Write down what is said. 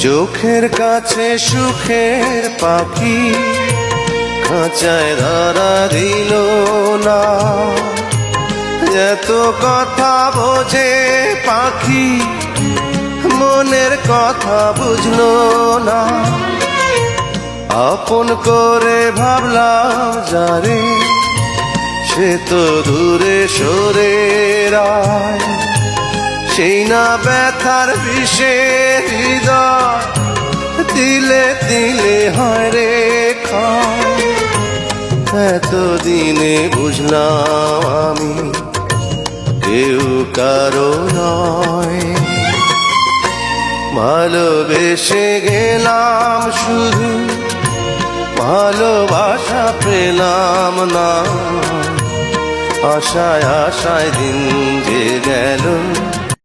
চোখের কাছে সুখের পাখি খাঁচায় ধরা দিল না। এত কথা বোঝে পাখি মনের কথা বুঝলো না। আপন করে ভাবলাম যারে সে তো দূরে সরে রায়। সেই না ব্যথার বিষে হৃদয় দিলে দিলে হয় রে ক্ষয়। এতদিনে বুঝলাম আমি কেউ কারো নয়। ভালোবেসে গেলাম শুধু ভালোবাসা পেলাম না। আশায় আশায় দিন যে গেল